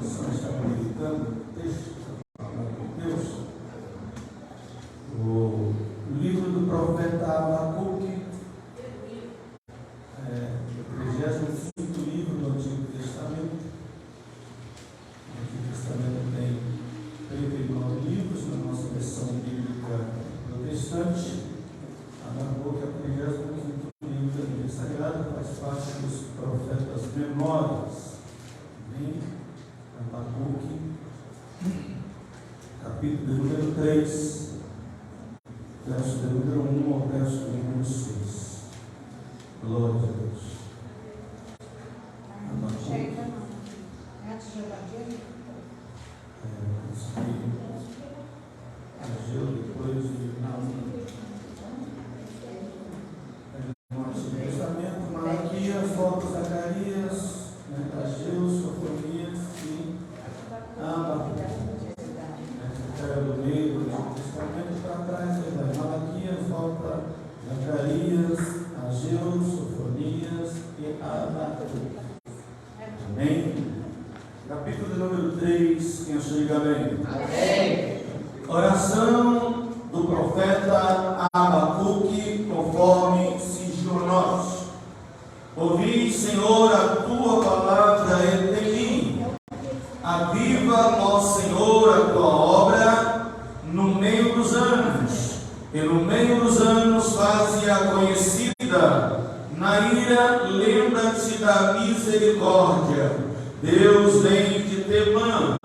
só está meditando o texto da palavra de Deus, o livro do profeta Abacuque, o 35º livro do Antigo Testamento. O Antigo Testamento tem 39 livros, na nossa versão bíblica protestante. Abacuque é o 35º livro da Bíblia Sagrada, faz parte dos profetas menores. Abacuque, capítulo número 3, verso de número 1 ao verso de número 6. Glória a Deus. Abacuque. Ageu depois de Naum. No Antigo Testamento, Malaquias, volta Zacarias, Ageu, Sofonias e Abacuque. Era do meio do Antigo Testamento para trás, Malaquias, volta Zacarias, Ageu, Sofonias e Abacuque. Amém? Capítulo número 3, quem achou, diga amém. Amém. Oração do profeta Abacuque, conforme sigilo nosso. Ouvi, Senhor, a tua palavra em mim. Aviva, ó Senhor, a tua obra no meio dos anos. E no meio dos anos faze-a conhecida. Na ira, lembra-te da misericórdia. Deus vem de Temã,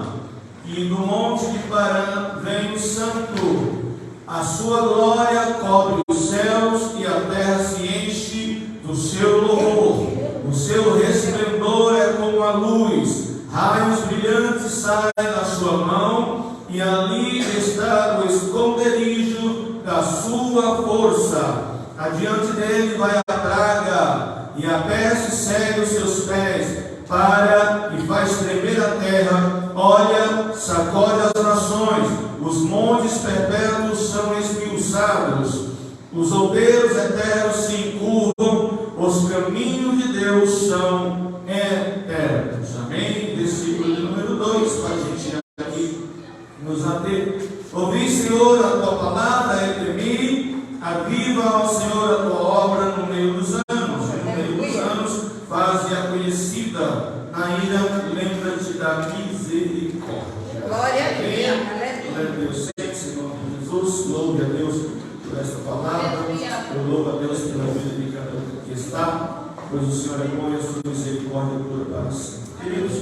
e do monte de Parã vem o santo. A sua glória cobre os céus e a terra se enche do seu louvor. O seu resplendor é como a luz, raios brilhantes saem da sua mão, e ali está o esconderijo da sua força. Adiante dele vai a praga, e a peste segue os seus pés. Para e faz tremer a terra, olha, sacode as nações, os montes perpétuos são esmiuçados, os outeiros eternos se encurvam, os caminhos de Deus são eternos. Amém? Versículo de número 2, para a gente aqui nos ater. Ouvi, Senhor, a tua palavra entre mim, aviva, ó Senhor, a tua obra no meio dos anos. No meio dos anos, faze-a conhecida. Na ira, lembra-te da misericórdia. Glória a Deus. Glória a Deus. Sente-se em nome de Jesus. Louve a Deus por esta palavra. Eu louvo a Deus pela vida de cada um que está, pois o Senhor é bom e a sua misericórdia dura para sempre. Queridos,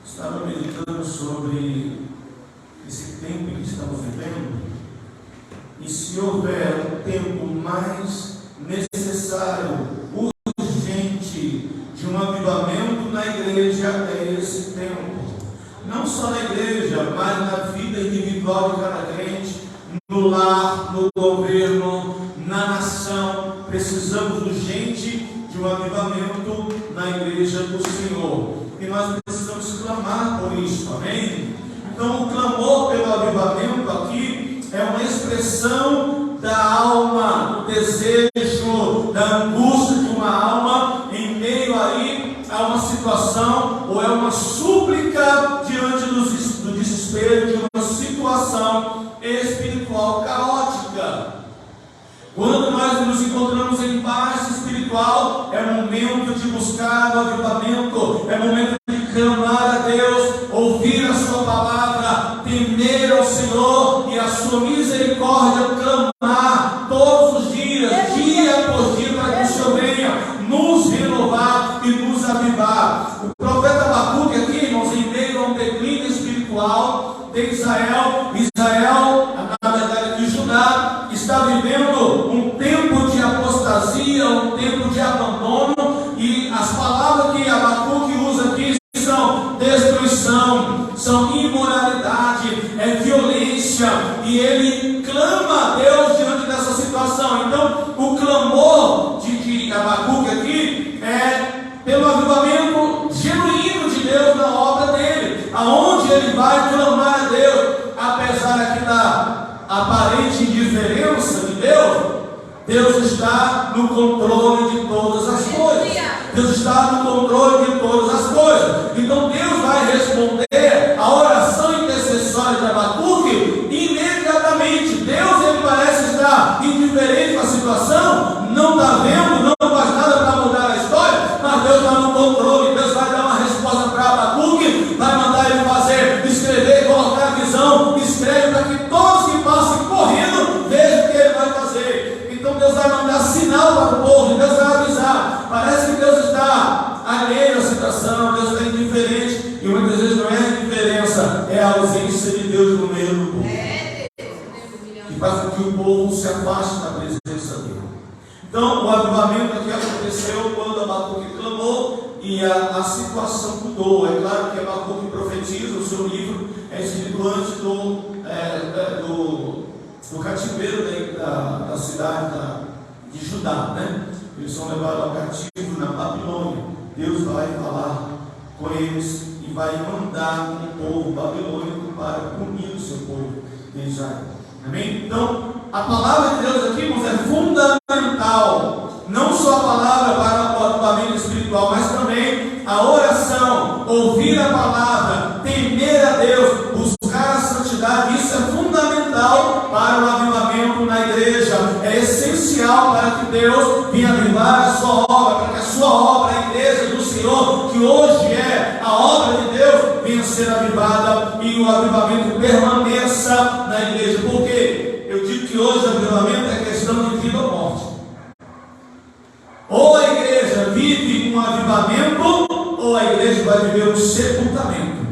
estava meditando sobre esse tempo em que estamos vivendo, e se houver um tempo mais necessário, urgente, de um avivamento na igreja, é esse tempo. Não só na igreja, mas na vida individual de cada crente, no lar, no governo, na nação. Precisamos urgente de um avivamento na igreja do Senhor. E nós precisamos clamar por isso, amém? Então, o clamor pelo avivamento aqui é uma expressão da alma, do desejo, da angústia de uma alma em meio aí a uma situação, ou é uma súplica diante do desespero de uma situação espiritual caótica. Quando nós nos encontramos em paz espiritual, é momento de buscar o avivamento, é momento de clamar a Deus, ouvir a sua palavra, temer ao Senhor e a sua misericórdia, clamar todos os dias, dia após dia, para que o Senhor venha nos renovar e nos avivar. O profeta Abacuque aqui, irmãos, em meio a um declínio espiritual de Israel, na verdade de Judá, está vivendo um tempo de apostasia, um tempo de abandono, e as palavras que Abacuque usa aqui são destruição, são imoralidade, é violência, e ele clama a Deus diante dessa situação. Então, o clamor de Abacuque aqui é pelo avivamento genuíno de Deus na obra dele, aonde ele vai clamar a Deus, apesar aqui da aparente indiferença de Deus. Deus está no controle de todas as coisas. Deus está no controle de todas Deus está no controle. Deus vai dar uma resposta para Abacuque, vai mandar ele fazer, escrever, colocar a visão, escreve para que todos que passem correndo vejam o que ele vai fazer. Então Deus vai mandar sinal para o povo, Deus vai avisar. Parece que Deus está alheio à situação, Deus está indiferente, e muitas vezes não é a indiferença, é a ausência de Deus no meio do povo, que faz com que o povo se afaste da presença dele. Então, o avivamento aqui aconteceu quando Abacuque clamou e a situação mudou. É claro que Abacuque profetiza, o seu livro é escrito antes do cativeiro da cidade de Judá, né? Eles são levados ao cativo na Babilônia. Deus vai falar com eles e vai mandar um povo babilônico para punir o seu povo de Israel. Amém? Então, a palavra de Deus aqui, irmãos, é fundamental. Não só a palavra para o avivamento espiritual, mas também a oração, ouvir a palavra, temer a Deus, buscar a santidade. Isso é fundamental para o avivamento na igreja. É essencial para que Deus venha avivar a sua obra, para que a sua obra, a igreja do Senhor, que hoje é a obra de Deus, venha ser avivada e o avivamento permaneça na igreja. Por quê? Eu digo que hoje o avivamento é questão de vida ou morte. Ou a igreja vive um avivamento, ou a igreja vai viver um sepultamento.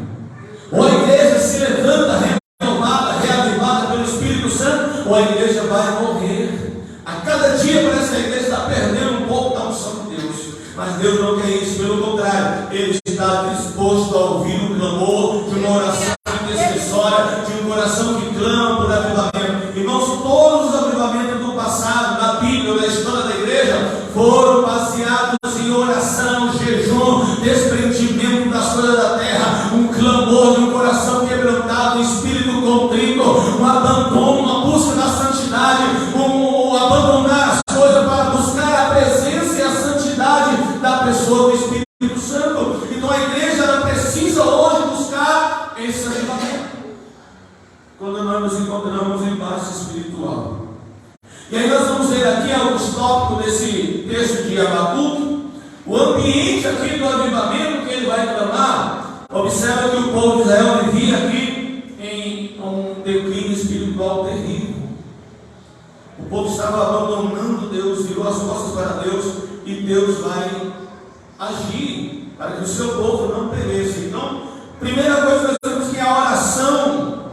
Ou a igreja se levanta renovada, reavivada pelo Espírito Santo, ou a igreja vai morrer. A cada dia parece que a igreja está perdendo um pouco da unção de Deus. Mas Deus não quer isso, pelo contrário, Ele está disposto a ouvir o clamor de uma oração intercessória, de um coração que clama por avivamento. Irmãos, todos os avivamentos do passado, da Bíblia, da história da igreja, foram baseados em oração, jejum, desprendimento das coisas da terra, um clamor de um coração quebrantado, um espírito contrito, um abandono, uma busca da santidade, abandonar as coisas para buscar a presença e a santidade da pessoa do Espírito Santo. Então a igreja ela precisa hoje buscar esse avivamento quando nós nos encontramos em base espiritual. E aí nós vamos ver aqui alguns tópicos desse texto de Abacuque. O ambiente aqui do avivamento que ele vai clamar. Observa que o povo de Israel vivia aqui em um declínio espiritual terrível. O povo estava abandonando Deus, virou as costas para Deus, e Deus vai agir para que o seu povo não pereça. Então, primeira coisa que nós temos que é a oração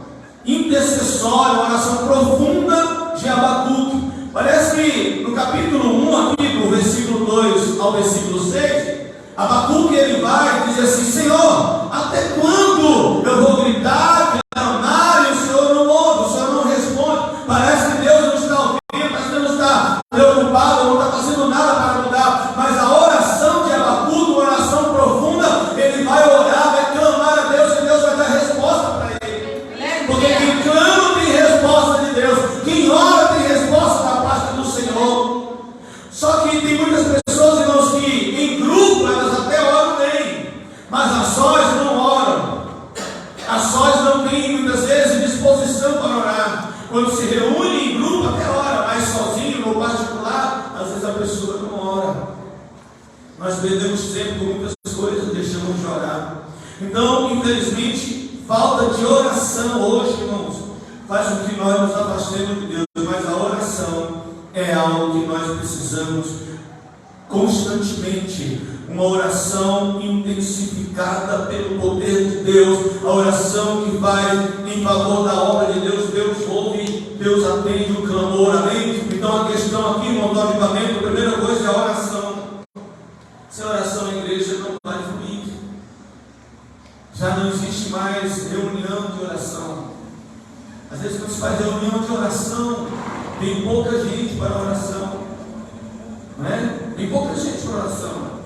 intercessória, a oração profunda de Abacuque. Parece que no capítulo 1, aqui, do versículo 2 ao versículo 6, Abacuque ele vai dizer assim: Senhor, até quando eu vou gritar, clamar, e o Senhor não ouve, o Senhor não responde? Parece que Deus não está ouvindo, parece que Deus não está preocupado, não está fazendo nada para mudar. Mas a oração de Abacuque, uma oração profunda, ele vai orar, vai clamar a Deus, e Deus vai dar resposta para ele. Porque quem clama tem resposta de Deus, quem ora tem resposta da parte do Senhor. Só que tem muitas pessoas, irmãos, que em grupo elas até oram bem, mas a sós não oram. A sós não tem muitas vezes disposição para orar. Quando se reúne em grupo até ora, mas sozinho, no particular, às vezes a pessoa não ora. Nós perdemos tempo com muitas coisas, deixamos de orar. Então, infelizmente, falta de oração hoje, irmãos, faz com que nós nos afastemos de Deus. Mas a oração é algo que nós precisamos constantemente. Uma oração intensificada pelo poder de Deus, a oração que vai em favor da obra de Deus. Deus ouve, Deus atende o clamor, amém? Então a questão aqui, irmão, do avivamento, a primeira coisa é a oração. Sem oração a igreja não vai fluir. Já não existe mais reunião de oração. Às vezes quando se faz reunião de oração, tem pouca gente para a oração, não é? Tem pouca gente para a oração.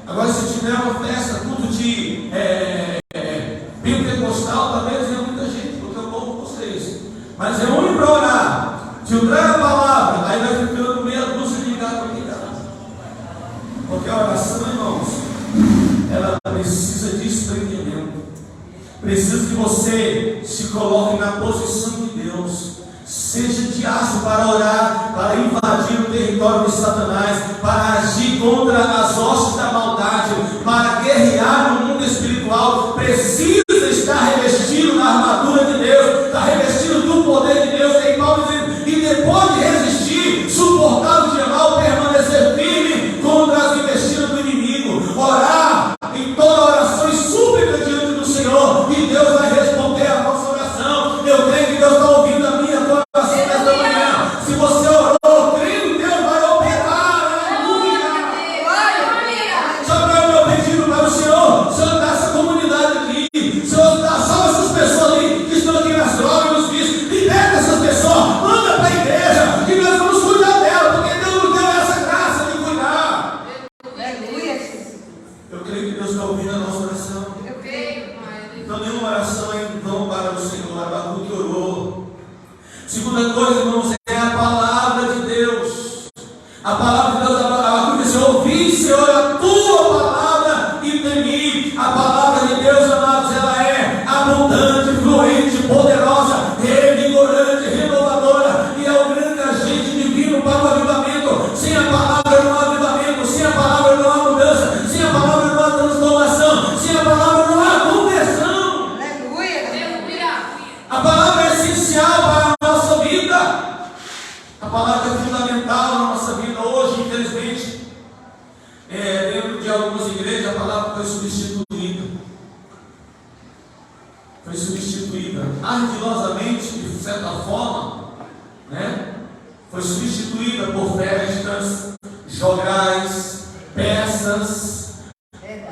Agora, se tiver uma festa, culto de pentecostal, talvez tenha muita gente, porque eu como vocês. Mas reúne para orar, filtrar a palavra, aí vai ficando meia dúzia de gato aqui em casa. Porque a oração, irmãos, ela precisa de desprendimento. Precisa que você se coloque na posição de Deus. Seja de aço para orar, para invadir o território de Satanás, para agir contra as hostes da maldade, para guerrear no mundo espiritual. Precisa estar revestido da armadura de Deus, está revestido do poder de Deus. E Paulo diz, e depois de resistir, suportar o dia mal, permanecer firme contra as investidas do inimigo. Orar em toda oração e súplica diante do Senhor, e Deus vai responder a nossa oração. Eu creio que Deus está ouvindo a minha oração nesta manhã. Se você orou, creio que Deus vai operar. Aleluia! Sabe qual é o meu pedido para o Senhor? Senhor, dessa comunidade aqui, Senhor, salva essas pessoas ali que estão aqui nas drogas, nos vícios, liberta essas pessoas, manda para a igreja, que nós vamos cuidar dela, porque Deus nos deu essa graça de cuidar. Eu creio que Deus está ouvindo a nossa oração. Então, nenhuma oração é em vão para o Senhor. Abacuque orou. Segunda coisa, irmãos, é a palavra de Deus. A palavra de Deus, Abacuque disse: ouvi, Senhor, a tua palavra e temi. A palavra de Deus, amados, ela é abundante, fluente, poderosa, revigorante, renovadora, e é o grande agente divino para o avivamento. Sem a palavra não há avivamento, sem a palavra não há mudança, sem a palavra não há transformação, sem a palavra não há conversão. A palavra é essencial para a nossa vida. A palavra é fundamental na nossa vida. Hoje, infelizmente, dentro de algumas igrejas, a palavra foi substituída. Foi substituída ardilosamente, de certa forma, né? Foi substituída por festas, jograis, peças,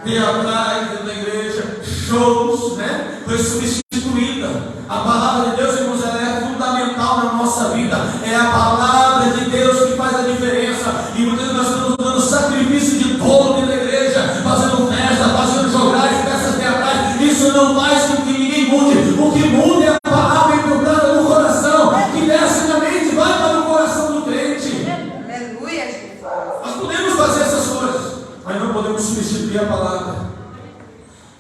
teatrais dentro da igreja, shows, né? Foi substituída. A palavra de Deus, irmãos, ela é fundamental na nossa vida. É a palavra de Deus que faz a diferença. E muitas vezes nós estamos dando sacrifício de bolo dentro da igreja, fazendo festa, fazendo jograis, peças teatrais. Isso não faz com que ninguém mude. O que muda é a palavra implantada no coração, que desce na mente e vai para o coração do crente. Nós podemos fazer essas coisas, mas não podemos substituir a palavra.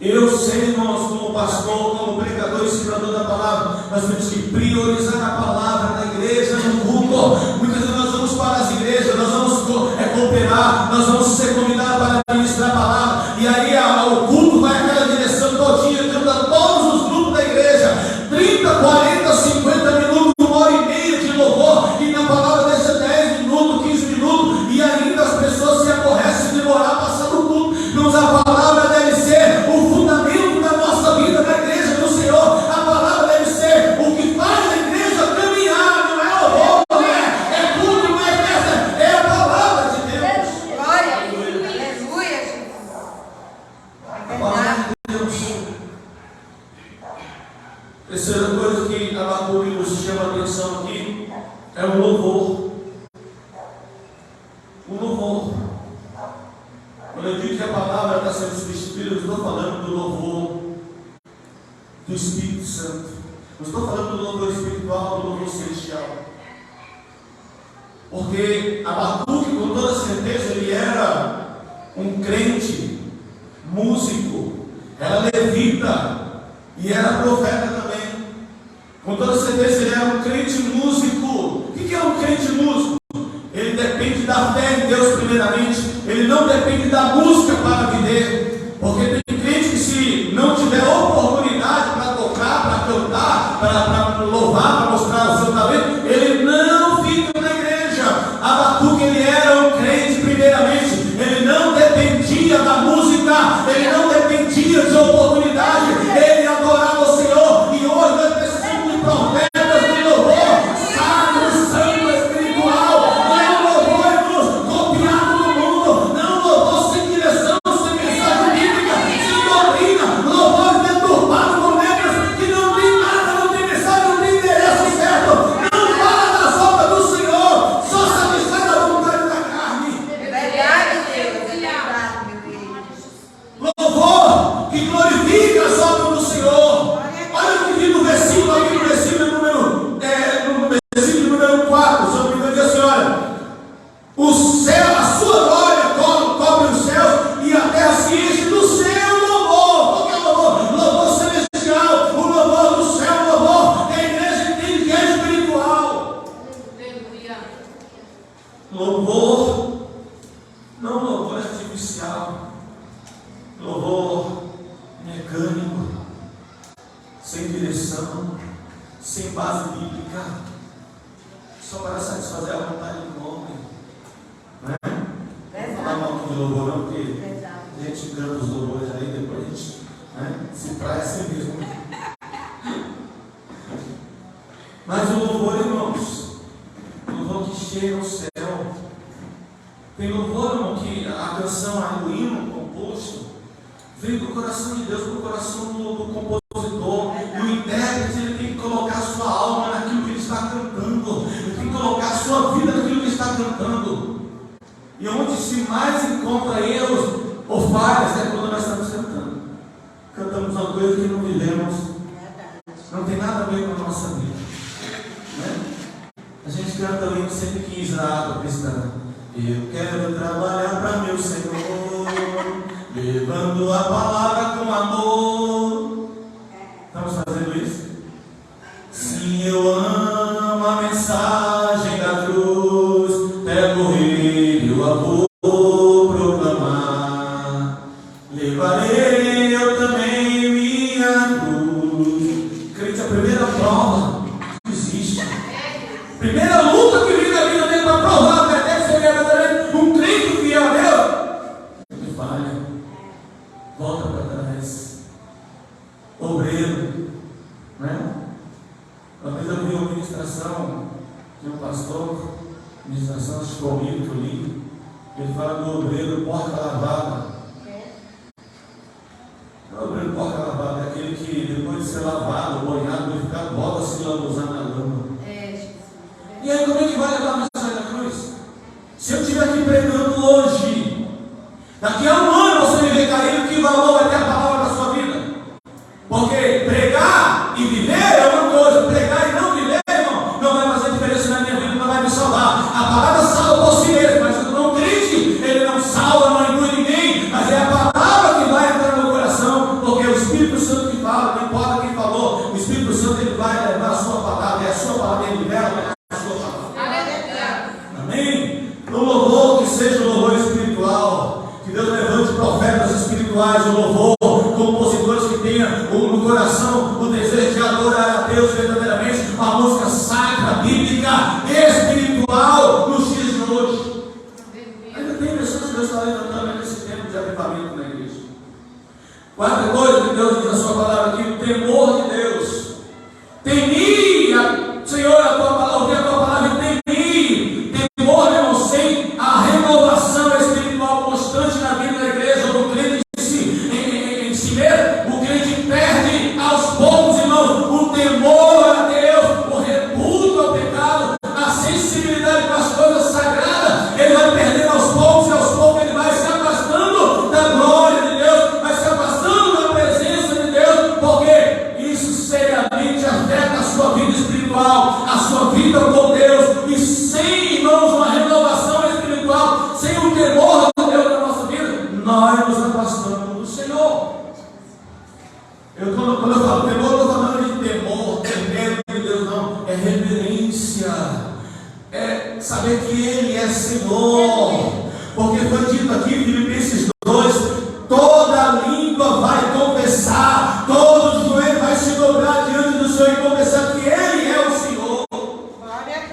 Eu sei, irmãos, como pastor, como pregador e ensinador da palavra, nós temos que priorizar a palavra na igreja, no culto. Muitas vezes nós vamos para as igrejas, nós vamos cooperar, nós vamos ser convidados para ministrar a palavra, e aí o culto vai naquela direção todinha, junto todos os grupos da igreja, 30, 40, 50 minutos, 1h30 de louvor, e na palavra deixa 10 minutos, 15 minutos, e ainda as pessoas se aborrecem de demorar passando o culto. Irmãos, a palavra deve ser o fundamento da nossa vida na igreja do Senhor. A palavra deve ser o que faz a igreja caminhar, não é louvor, não é culto, não é festa, é a palavra de Deus. Glória, aleluia, Jesus. A palavra de Deus. Terceira coisa que Abacuque nos chama a atenção aqui é o louvor. O louvor. Quando eu digo que a palavra está sendo substituída, eu estou falando do louvor do Espírito Santo. Eu estou falando do louvor espiritual, do louvor celestial. Porque Abacuque, com toda certeza, ele era um crente, músico, era levita e era profeta também. Com toda certeza, ele era um crente músico. O que é um crente músico? Ele depende da fé em Deus primeiramente. Ele não depende da música para viver. Porque tem crente que, se não tiver oportunidade para tocar, para cantar, para louvar, para mostrar o seu talento, ele não fica na igreja. Abacuque, ele era um crente primeiramente. Ele não dependia da música, ele não dependia de oportunidade, ele adorava o Senhor. E hoje nós precisamos de profetas de louvor, sábio, santo, espiritual. Não é um louvor, irmãos, copiado do mundo, não um louvor sem direção, sem mensagem bíblica, sem doutrina, louvor deturpado com letras que não tem nada, não tem mensagem, não tem endereço certo, não fala das obras do Senhor, só satisfaz a vontade da carne. É verdade, Deus, é verdade, meu querido. Louvor que glorifica louvor mecânico, sem direção, sem base bíblica, só para satisfazer a vontade do homem. Não é? Não falar mal de louvor não, porque a gente canta os louvores aí, depois a gente, né, se traz assim mesmo. Mas o louvor, irmãos, o louvor que chega ao céu. Tem louvor, irmão, que a canção, o hino composto, veio do coração de Deus para o coração do compositor. E o intérprete, ele tem que colocar a sua alma naquilo que ele está cantando. Ele tem que colocar a sua vida naquilo que ele está cantando. E onde se mais encontra erros ou falhas é quando nós estamos cantando. Cantamos uma coisa que não vivemos. Não tem nada a ver com a nossa vida. Né? A gente canta o hino 115 da água cristã. Eu quero trabalhar para meu Senhor, levando a palavra com amor. Estamos fazendo isso? Sim, eu amo a mensagem da cruz, pego o rio, a vou proclamar. Levarei eu também minha cruz. Crente, a primeira prova que existe, primeira luta que vive a vida dele para provar um crente fiel a Deus, que falha, volta para trás, obreiro, né? Uma vez eu vi uma ministração de um pastor, ministração acho que foi o livro que eu li, ele fala do obreiro porca lavada. O obreiro porca lavada é aquele que depois de ser lavado, banhado, ele fica volta a se lambuzar na lama. E aí como é que vai levar a mensagem da cruz? Se eu estiver aqui pregando hoje, daqui a um ano você me vê caindo, que valor vai ter a palavra na sua vida? Porque pregar e viver é uma coisa, pregar e não viver, irmão, não vai fazer diferença na minha vida, não vai me salvar. A palavra salva por si mesmo, mas o não crente, ele não salva, não inclui ninguém, mas é a palavra que vai entrar no coração, porque o Espírito Santo que fala, não importa quem falou, o Espírito Santo ele vai levar a sua palavra, e a sua palavra ele libera a sua palavra. Amém? No louvor que seja o louvor espiritual, que Deus levante profetas espirituais, o louvor, compositores que tenham no coração o desejo de adorar a Deus verdadeiramente, uma música sacra, bíblica, espiritual, nos dias de hoje. Ainda tem pessoas que Deus está levantando nesse tempo de avivamento na igreja. Quarta coisa que Deus diz na sua palavra aqui, o temor de Deus. Temia, Senhor, a tua palavra, ouvir a tua palavra, temia. Temor, irmão, sem a renovação espiritual constante na vida da igreja, do crente em si mesmo, o crente perde aos poucos, irmãos, o temor a Deus, o repudio ao pecado, a sensibilidade para as coisas sagradas, ele vai perdendo aos poucos, e aos poucos ele vai se afastando da glória de Deus, vai se afastando da presença de Deus, porque isso seriamente afeta a sua vida espiritual, a sua vida com Deus, e sem, irmãos, uma renovação espiritual, sem o temor de Deus na nossa vida, nós nos afastamos do Senhor. Quando eu falo temor, eu estou falando de temor, medo de Deus, não, é reverência, é saber que Ele é Senhor, porque foi dito aqui em Filipenses 2, toda língua vai confessar, todo joelho vai se dobrar diante do Senhor e confessar que Ele é o Senhor.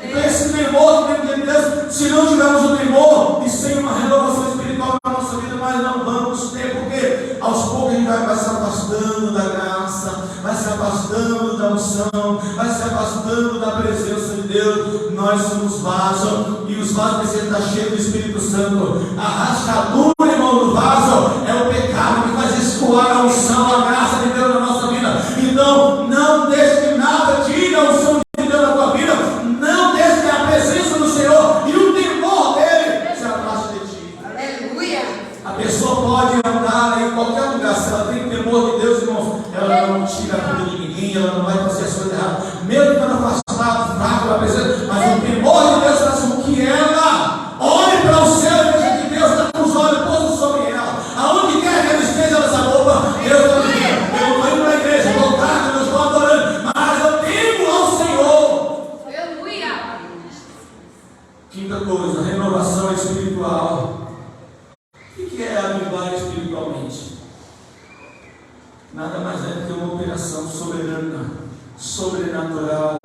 Então esse temor que tem de Deus, se não tivermos o temor e sem uma renovação espiritual na nossa vida, nós não vamos ter, porque aos poucos a gente vai se afastando da graça, vai se afastando da unção, vai se afastando da presença de Deus. Nós somos vasos, e os vasos precisam estar cheios do Espírito Santo. A rachadura, irmão, do vaso é o pecado que faz escoar a unção, a graça de Deus na nossa vida. Então, não deixe que nada tire a unção de Deus na tua vida, não deixe que a presença do Senhor e o temor dele se afaste de ti. Aleluia! A pessoa pode andar em qualquer lugar, se ela tem temor de Deus, irmão, ela não tira a vida de ninguém, ela não vai fazer as coisas erradas, mesmo quando afastado, fraco da presença, mas o temor de Deus faz com que ela olhe para o céu e veja que Deus está com os olhos postos sobre ela. Aonde quer que ela esteja nessa roupa, Deus está vivendo. Eu não estou indo para a igreja, eu estou tarde, eu estou adorando, mas eu temo ao Senhor. Aleluia! Quinta coisa, renovação espiritual. O que é avivar espiritualmente? nada mais é do que uma operação soberana, sobrenatural,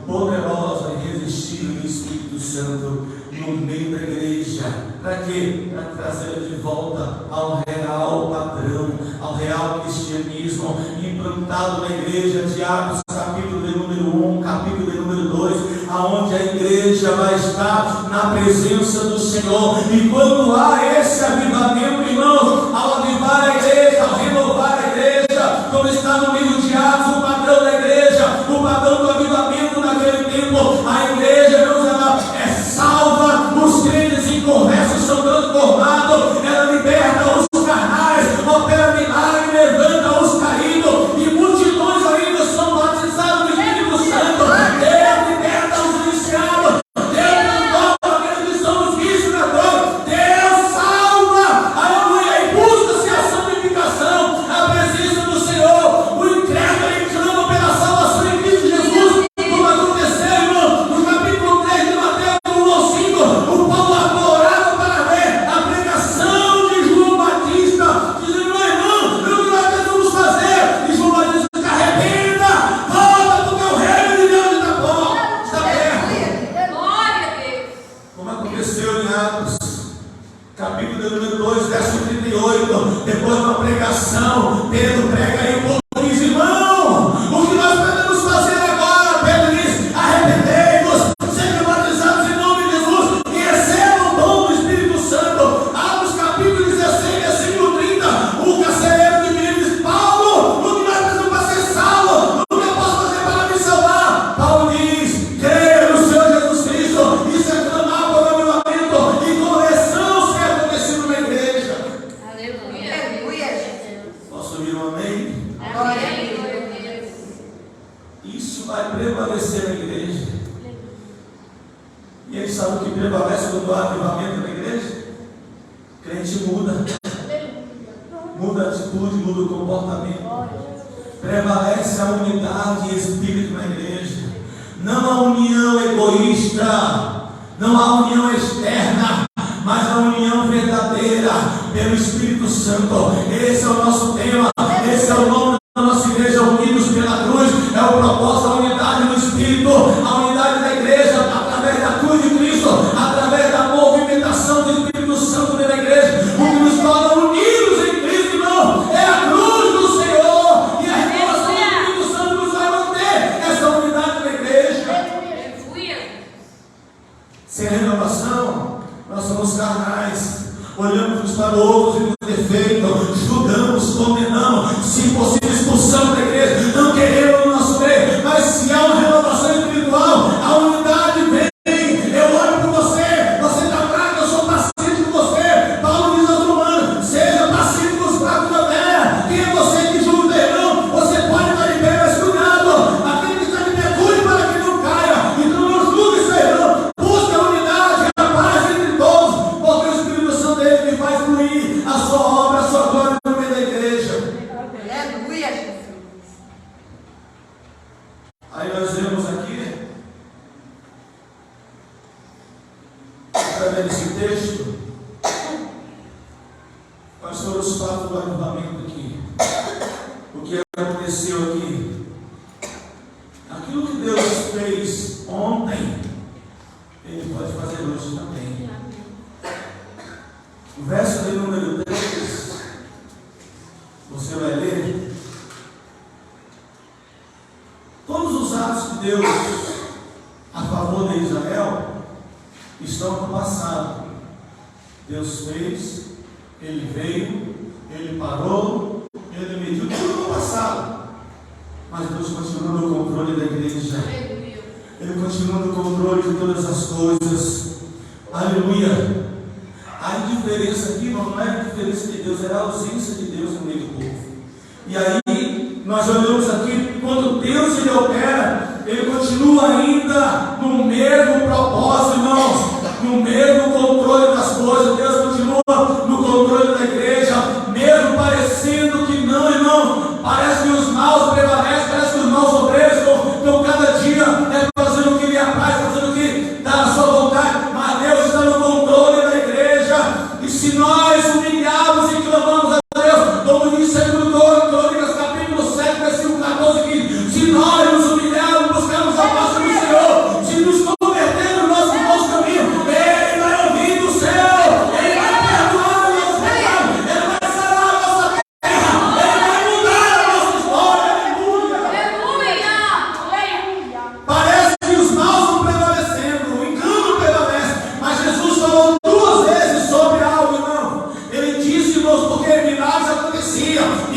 poderosa e irresistível do Espírito Santo no meio da igreja. Para quê? Para trazer de volta ao real padrão, ao real cristianismo implantado na igreja de Atos, capítulo de número 1, capítulo de número 2, aonde a igreja vai estar na presença do Senhor. E quando há esse avivamento, irmãos, ao avivar a igreja, ao renovar a igreja, como está no livro de Atos, o padrão da igreja, o padrão do avivamento naquele tempo, a igreja, irmãos, ela é salva, os crentes inconversos são transformados, ela liberta os carnais, opera milagre, levanta os caídos, e multidões ainda são batizadas no Espírito Santo. Deus liberta os iniciados, Deus transforma aqueles que são os vícios na droga, Deus salva, aleluia, e busca-se a santificação, a presença do Senhor. O incrédulo ele clama pela salvação em Cristo Jesus, como aconteceu, irmão, no capítulo 3 de Mateus 1 ao 5, o povo apavorado para ver a pregação de João Batista, dizendo: meu irmão, o que nós devemos fazer? E João Batista diz: arrependa, volta, porque o reino de Deus está perto. Glória a Deus. Como aconteceu em Atos, capítulo de número 2, verso 38, depois de uma pregação, Pedro prega e o povo diz: irmão, o que nós devemos fazer agora? Pedro diz: arrependei-vos, sejam batizados em nome de Jesus e recebam o dom do Espírito Santo. Atos capítulo 16, versículo 30, o carcereiro de Filipe diz: Paulo, o que nós precisamos para ser salvo? O que eu posso fazer para me salvar? Paulo diz: creia no Senhor Jesus Cristo, isso é clamar por avivamento e correção sem acontecido na igreja. Aleluia. Aleluia. Posso ouvir um amém? Glória a Deus. Isso vai prevalecer na igreja. E ele sabe o que prevalece quando há avivamento na igreja? Crente muda. Muda a atitude, muda o comportamento. Prevalece a unidade e espírito na igreja. Não a união egoísta, não a união externa, mas a união verdadeira pelo Espírito Santo. Esse é o nosso tema, esse é o nome da nossa igreja, unidos pela cruz. É o propósito da unidade no Espírito, a unidade da igreja através da cruz de Cristo, através da movimentação do Espírito Santo dentro da igreja. O que nos torna unidos em Cristo, irmão, é a cruz do Senhor, e a renovação do Espírito Santo nos vai manter essa unidade da igreja. Aleluia. Sem renovação, nós somos carnais, olhamos uns para outros e nos defeitos, julgamos, condenamos, se possível expulsamos da igreja, não queremos no nosso meio. Mas se há uma renovação espiritual, a unidade vem. Eu olho por você, você está fraco, eu sou paciente com você. Paulo diz aos Romanos: seja paciente com os fracos da terra. Quem é você que julga o irmão? Você pode estar de pé, mas cuidado, aquele que está de pé, cuide para que não caia. Então não julgue seu irmão, busque a unidade, a paz entre todos, porque o Espírito Santo é ele que faz fluir a sua obra, a sua glória no meio da igreja. Aleluia, Jesus. Aí nós vemos aqui, através desse texto, quais foram os fatos do avivamento aqui. O que aconteceu aqui? Aquilo que Deus fez ontem, Ele pode fazer hoje também. O verso de número 3, você vai ler. Todos os atos de Deus a favor de Israel estão no passado. Deus fez, Ele veio, Ele parou, Ele mediu tudo no passado. Mas Deus continua no controle da igreja. Ele continua no controle de todas as coisas. Aleluia. A indiferença aqui não é a diferença de Deus, era a ausência de Deus no meio do povo. E aí, nós olhamos aqui, quando Deus ele opera, Ele continua ainda no mesmo propósito, irmãos, no mesmo controle das coisas. Deus continua no controle da igreja, mesmo parecendo que não, irmão. Parece que os maus prevalecem, parece que os maus obreiros estão cada dia fazendo o que lhe apraz, fazendo o que dá a sua vontade, mas Deus está no controle da igreja. E se nós humilharmos e clamamos a Deus, como diz 2 Crônicas capítulo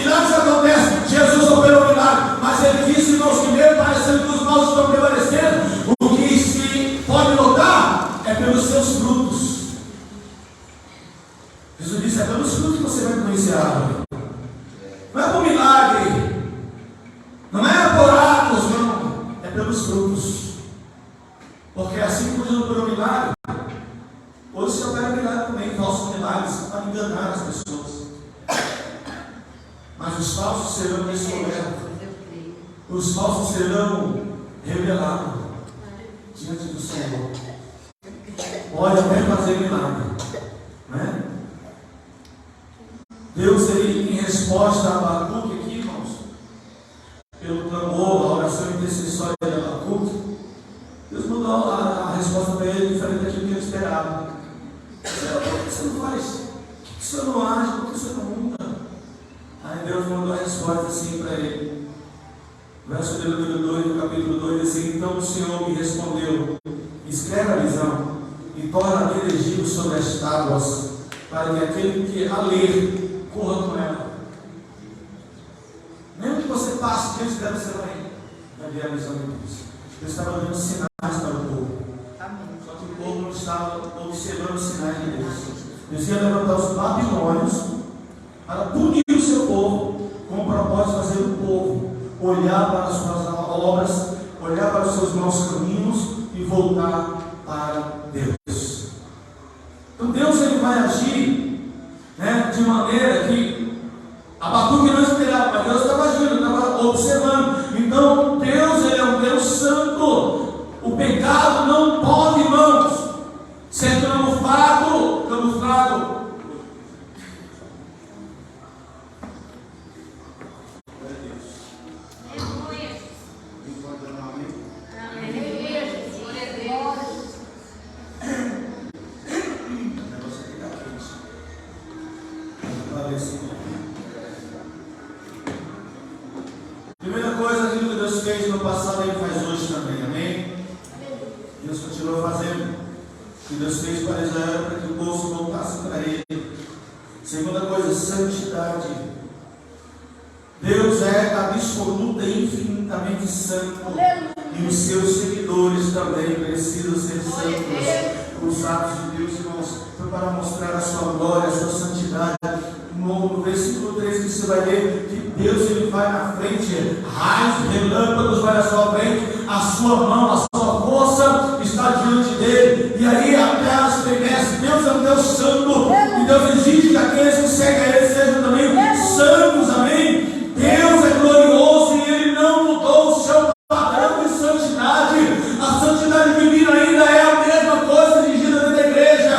Milagres acontecem, Jesus operou milagre, mas ele disse, irmãos, que mesmo parecendo que os maus estão prevalecendo, o que se pode notar é pelos seus frutos. Jesus disse, é pelos frutos que você vai conhecer a árvore. Não é por milagre, não é por atos, não, é pelos frutos. Porque assim como Jesus operou milagre, hoje se opera milagre também, falsos milagres, para enganar as pessoas. Mas os falsos serão descobertos, os falsos serão revelados diante do Senhor. Pode até fazer milagre, né? Deus, ele, em resposta a Abacuque aqui, irmãos, pelo clamor, a oração intercessória de Abacuque, Deus mandou a resposta para ele diferente daquilo que ele esperava. Por que você não faz? Por que você não age? Por que você não muda? Aí Deus mandou a resposta assim para ele. Verso de número 2, do capítulo 2, assim: então o Senhor me respondeu, escreve a visão e torna a dirigir sobre as tábuas, para que aquele que a ler corra com ela. Mesmo que você passe diante dela, você vai ver a visão de Deus. Deus estava dando sinais para o povo. Só que o povo não estava observando os sinais de Deus. Deus ia levantar os babilônios para punir o seu povo, com o propósito de fazer o povo olhar para as suas obras, olhar para os seus maus caminhos e voltar para Deus. Então Deus, ele vai agir, né, de maneira que Abacuque não esperava, mas Deus estava agindo, estava observando. Então Deus, ele é um Deus santo. O pecado não pode, irmãos, ser camuflado. Primeira coisa, aquilo que Deus fez no passado, Ele faz hoje também, amém? Deus continua fazendo o que Deus fez para Israel, para que o povo se voltasse para Ele. Segunda coisa, santidade. Deus é absoluta e infinitamente santo, e os seus seguidores também precisam ser santos. Os atos de Deus, irmãos, foi para mostrar a sua glória, a sua santidade. No versículo 3 que você vai ver que Deus, ele vai na frente, raios, relâmpagos vai à sua frente, a sua mão, a sua força está diante dele, e aí a terra estremece. Deus é um Deus santo, e Deus exige que aqueles que seguem a Ele sejam também santos, amém? Deus é glorioso e Ele não mudou o seu padrão de santidade. A santidade divina ainda é a mesma coisa exigida dentro da igreja.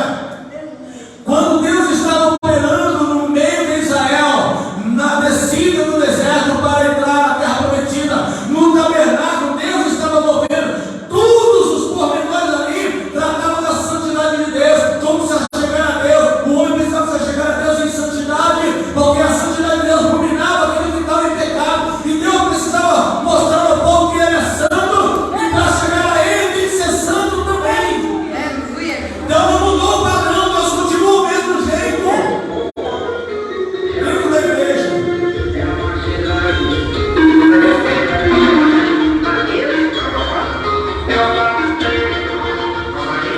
Quando Deus estava operando no meio de Israel, na descida do deserto para entrar na terra prometida, no tabernáculo, Deus estava movendo todos os pormenores ali, tratavam da santidade de Deus, como se chegar a Deus. O homem precisava se chegar a Deus em santidade, porque a santidade de Deus dominava aquele que estava em pecado, e Deus precisava mostrar ao povo que Ele é santo, e para chegar a Ele tem que ser santo também. Então não mudou o padrão, Deus continua o mesmo jeito dentro da igreja.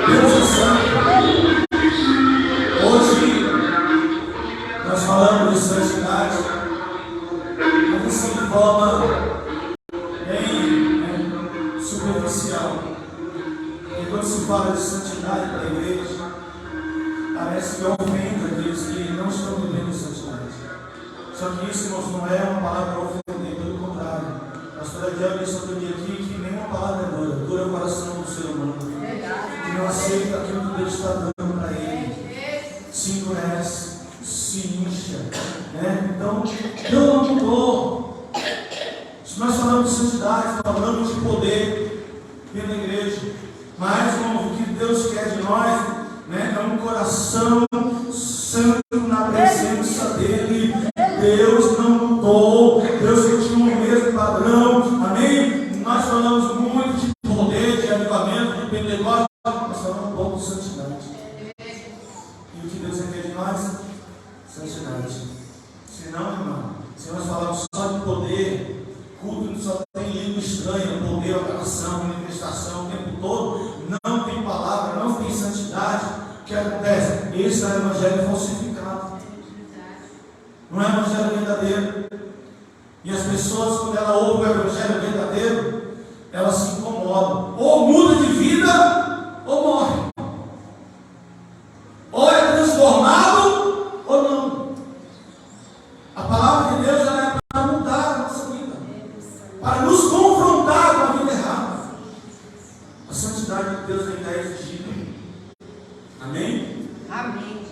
Deus é santo. Hoje nós falamos de santidade, mas assim de forma bem superficial. E quando se fala de santidade para a igreja, parece que ofende aqueles que não estão vivendo santidade. Só que isso, irmãos, não é uma palavra ofender, pelo contrário. A pastora Diana disse outro dia aqui que nenhuma palavra é dura, dura é o coração do ser humano, que não aceita aquilo que Deus está dando para ele, se endurece, se incha, né? Então, Deus não mudou. Se nós falamos de santidade, falamos de poder dentro da igreja, mas irmão, o que Deus quer de nós, né, é um coração santo na presença dEle. Deus não mudou, Deus continua o mesmo padrão, amém? Nós falamos muito de poder, de avivamento, de Pentecostes, mas falamos um pouco de santidade. E o que Deus quer de nós? Santidade. Senão, irmão, Se nós falarmos só de poder, culto só tem língua estranha, poder, operação, manifestação o tempo todo, não tem palavra, não tem santidade. O que acontece? Esse é o evangelho falsificado. Não é o evangelho verdadeiro. E as pessoas, quando ela ouve o evangelho verdadeiro, elas se incomodam. Ou muda de vida, ou morre. Ou é transformado, ou não. A palavra de Deus ela é para mudar a nossa vida, para nos confrontar com a vida errada. A santidade de Deus ainda é exigida. Amém? Amém.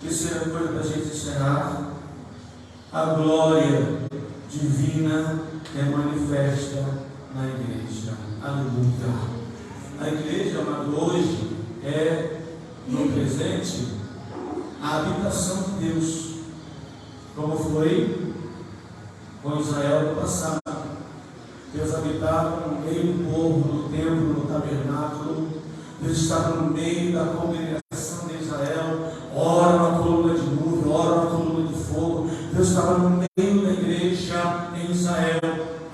Terceira coisa para a gente encerrar: a glória divina é manifesta na igreja. Aleluia. A igreja, amado, hoje é, no presente, a habitação de Deus, como foi com Israel no passado. Deus habitava no meio do povo, no templo, no tabernáculo. Deus estava no meio da congregação de Israel, ora na coluna de nuvem, ora na coluna de fogo. Deus estava no meio da igreja em Israel,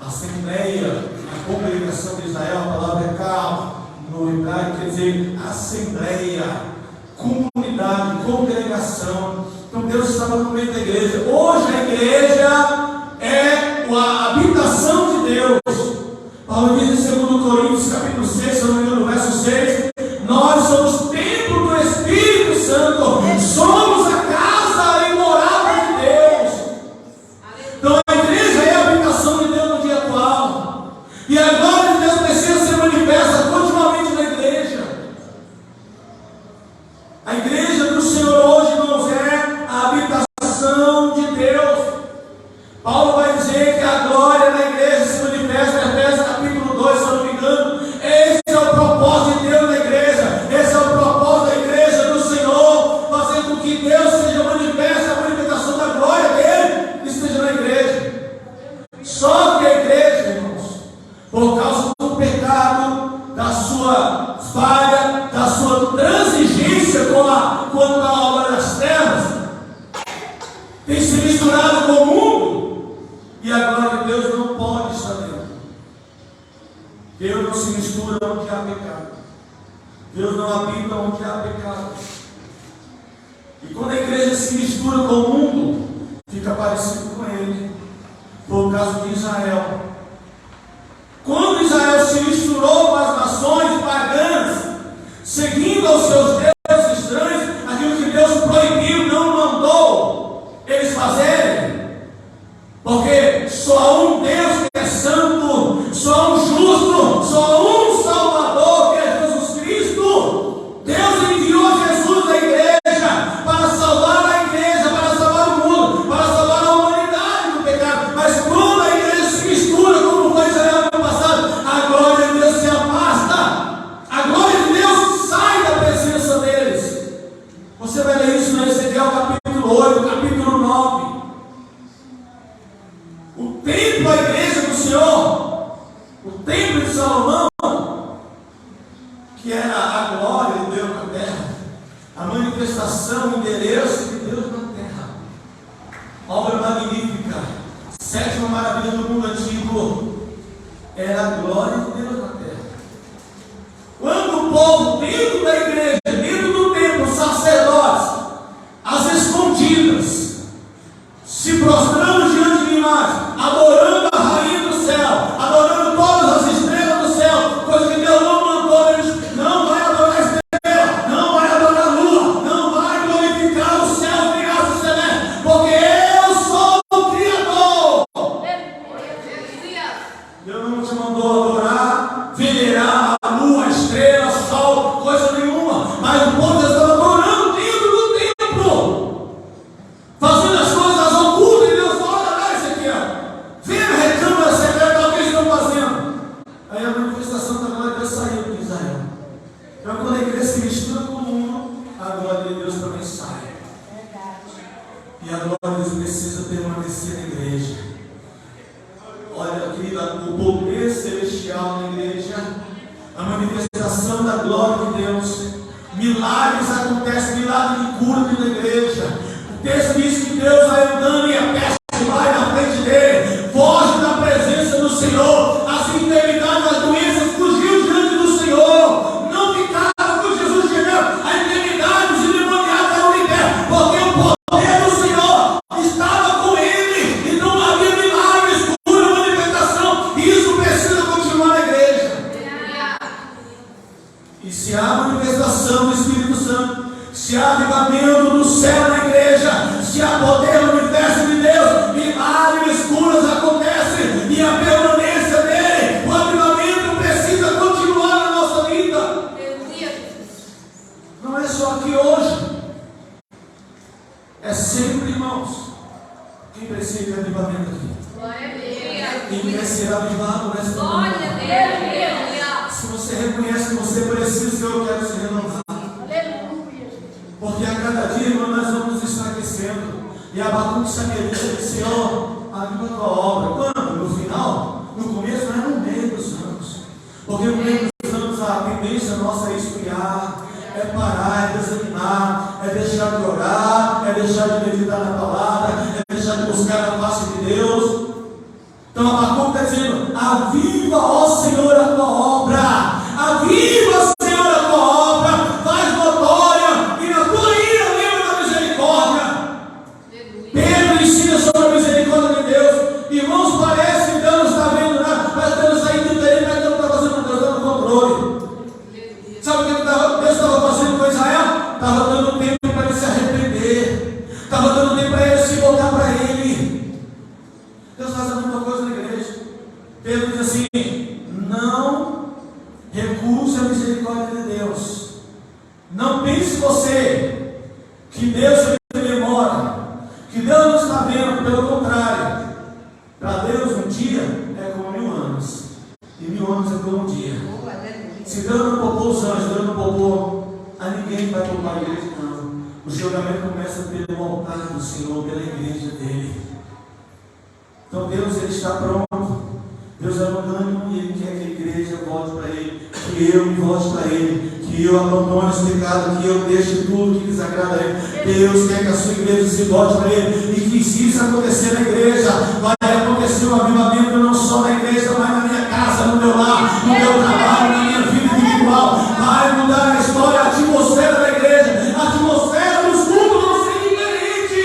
a assembleia, a congregação de Israel. A palavra é carro, no hebraico quer dizer assembleia, comunidade, congregação. Então Deus estava no meio da igreja. Hoje a igreja é a habitação de Deus. Paulo diz em 2 Coríntios capítulo 6, se não me engano, no verso 6, nós somos templo do Espírito Santo, somos a casa e morada de Deus. Então a igreja é a habitação de Deus no dia atual, e a glória de Deus precisa ser manifesta continuamente na igreja. A igreja do Senhor hoje, irmãos, é a habitação de Deus. Paulo vai dizer que a glória na igreja se manifesta em Efésios capítulo 2, se eu não me engano. Esse é o propósito de Deus na igreja. Esse é o propósito da igreja do Senhor, fazer com que Deus seja manifesta, a manifestação da glória dele esteja na igreja. Só que a igreja, irmãos, por causa do pecado, da sua falha, da sua transigência quanto à obra das trevas, tem se misturado com o mundo, e a glória de Deus não pode estar dentro. Deus não se mistura onde há pecado. Deus não habita onde há pecado. E quando a igreja se mistura com o mundo, fica parecido com ele. Por causa de Israel. Quando Israel se misturou com as nações pagãs, seguindo aos seus deuses estranhos, aquilo que Deus proibiu, não mandou eles fazerem, porque só há um Deus que é santo, só há um justo, só há um Salvador, que é Jesus Cristo. Deus enviou Jesus à igreja para salvar a igreja, para salvar o mundo, para salvar a humanidade do pecado. Mas quando a igreja se mistura, como foi Israel no passado, a glória de Deus se afasta, a glória de Deus sai da presença deles. Você vai ler isso no Ezequiel capítulo 8, capítulo 9. O templo, a igreja do Senhor, o templo de Salomão, que era a glória de Deus na terra, a manifestação, o endereço de Deus na terra, obra magnífica, sétima maravilha do mundo antigo, era a glória de Deus na terra. Quando o povo dentro da igreja, dentro do templo, os sacerdotes, às escondidas, se prostrando diante de imagem, adorando a rainha do céu, adorando todas as estrelas do céu, coisa que Deus não mandou eles, não vai adorar a estrela, não vai adorar a lua, não vai glorificar o céu, nem as celeste, porque eu sou o Criador. Deus não te mandou adorar, venerar a lua, a estrela, o sol, coisa nenhuma, mas o povo estava adorando dentro do templo, fazendo as coisas ocultas, e Deus fala, olha lá isso aqui, ó. Vem a recâmara secreta, o que eles estão fazendo? Aí a manifestação da glória de Deus saiu de Israel. Então quando a igreja se mistura com o mundo, a glória de Deus também sai. E a glória de Deus precisa permanecer na igreja. Olha, querida, o poder celestial na igreja, a manifestação da glória de Deus, milagres acontecem, milagres de cura na igreja. O texto diz que Deus vai andando e a Quem precisa de avivamento aqui? Glória a Deus. Quem quer ser avivado nesta Glória a manhã? Deus. Se você reconhece que você precisa, eu quero ser renovado. Porque a cada dia, irmão, nós vamos nos enfraquecendo. E Abacuque sabia disso, ele disse: Senhor, aviva a tua obra. Quando? No final? No começo, não é no meio dos anos. Porque no meio dos anos a tendência nossa é esfriar, é parar, é desanimar, é deixar de orar, é deixar de meditar na palavra, é deixar de buscar a face de Deus. Então Abacuque está dizendo: aviva, ó Senhor, a tua obra. Aviva, Senhor, a tua obra. Faz notória e na tua ira lembra da misericórdia. Pedro ensina sobre a misericórdia de Deus. Irmãos, parece que Deus não está vendo nada, mas Deus está indo daí, mas Deus não está fazendo, Deus está no controle. Sabe o que Deus estava fazendo com Israel? Estava dando tempo para ele se arrepender, estava dando tempo para ele se voltar para ele. Deus faz a mesma coisa na igreja. Pedro diz assim: não recuse a misericórdia de Deus. Não pense você que Deus demora, que Deus não está vendo. Pelo contrário, para Deus um dia é como 1000 anos, e 1000 anos é como um dia. Se Deus não poupou os anjos, Deus não poupou a ninguém, vai poupar a igreja, não. O julgamento começa pelo altar do Senhor, pela igreja dele. Então Deus, ele está pronto. Deus é longânimo e ele quer que a igreja volte para ele, que eu me volte para ele, que eu abandone esse pecado, que eu deixe tudo que desagrada a ele. Deus quer que a sua igreja se volte para ele, e que se isso acontecer na igreja, vai acontecer um avivamento não só na igreja, mas na minha casa, no meu lar, no meu trabalho, na minha vida individual. Vai mudar a história, a atmosfera da igreja, a atmosfera dos cultos vão ser diferente.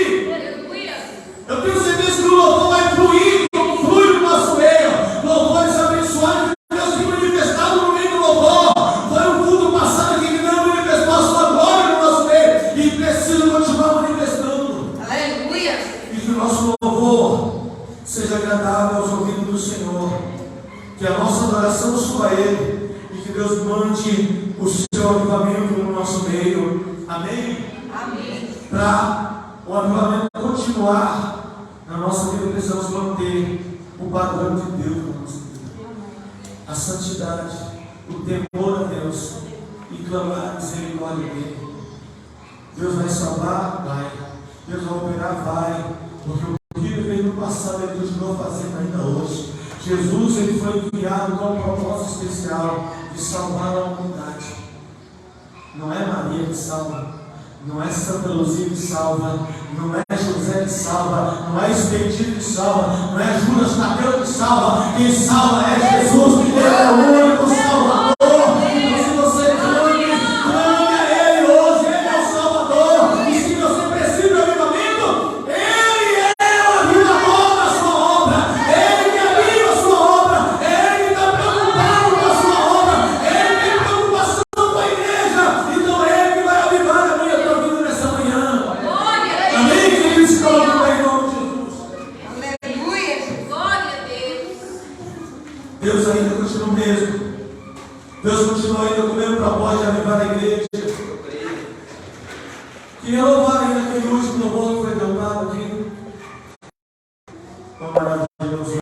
Eu tenho certeza que o louvor vai fluir, como flui no nosso meio. Louvores abençoados que Deus tem manifestado no meio do louvor. Foi um culto passado aqui que não manifestou a sua glória no nosso meio, e precisa continuar manifestando. Aleluia. E que o nosso louvor seja agradável aos ouvidos do Senhor, que a nossa adoração suba a Ele, e que Deus mande o seu avivamento no nosso meio. Amém? Amém. Para o avivamento continuar na nossa vida, precisamos manter o padrão de Deus na nossa vida, a santidade, o temor a Deus, e clamar a misericórdia dele. Deus vai salvar? Vai. Deus vai operar? Vai. Porque o que ele fez no passado, ele continua fazendo ainda hoje. Jesus, ele foi enviado com um propósito especial de salvar a humanidade. Não é Maria que salva, não é Santa Luzia que salva, não é José que salva, não é Expedito que salva, não é Judas Tadeu que salva. Quem salva é Jesus. Ele é o único Salvador. Então, se você clame a Ele hoje. Ele é o Salvador. E se você precisa de avivamento, Ele é o avivador da sua obra. Ele que aviva a sua obra. Ele que está preocupado com a sua obra. Ele tem preocupação com a igreja. Então Ele que vai avivar a minha tua vida nessa manhã. Amém, queridos? Coloque em nome de Jesus. Aleluia. Glória a Deus. Deus ainda continua o mesmo. Deus continua ainda com o mesmo propósito de avivar a igreja. Que eu